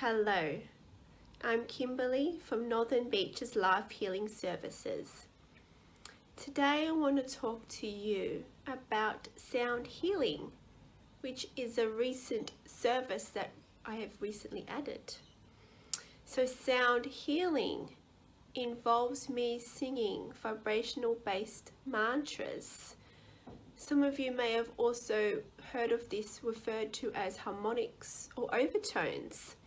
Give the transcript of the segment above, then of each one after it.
Hello, I'm Kimberley from Northern Beaches Life Healing Services. Today I want to talk to you about sound healing, which is a recent service that I have recently added. So sound healing involves me singing vibrational based mantras. Some of you may have also heard of this referred to as harmonics or overtones.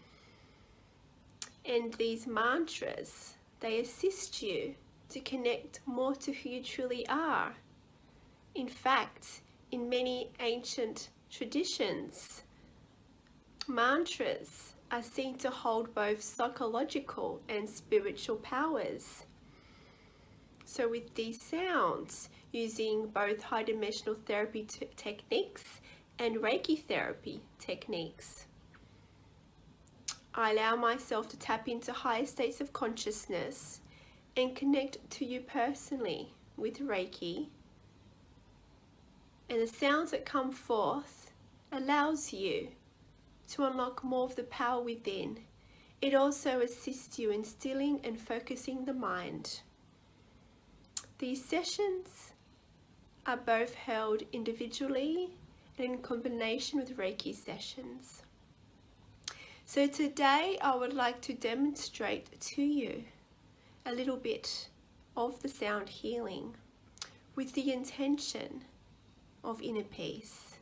And these mantras, they assist you to connect more to who you truly are. In fact, in many ancient traditions, mantras are seen to hold both psychological and spiritual powers. So with these sounds, using both high-dimensional therapy techniques and Reiki therapy techniques, I allow myself to tap into higher states of consciousness and connect to you personally with Reiki. And the sounds that come forth allows you to unlock more of the power within. It also assists you in stilling and focusing the mind. These sessions are both held individually and in combination with Reiki sessions. So today I would like to demonstrate to you a little bit of the sound healing with the intention of inner peace.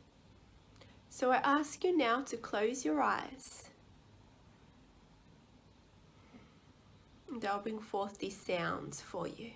So I ask you now to close your eyes, and I'll bring forth these sounds for you.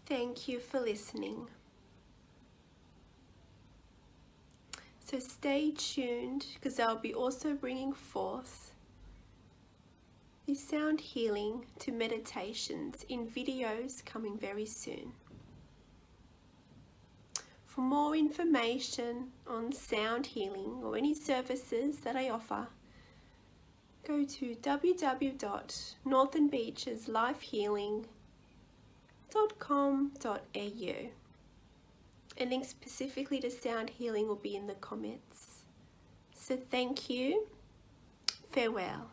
Thank you for listening. So stay tuned, because I'll be also bringing forth this sound healing to meditations in videos coming very soon. For more information on sound healing or any services that I offer, go to www.northernbeacheslifehealing.com.au. A link specifically to sound healing will be in the comments. So thank you. Farewell.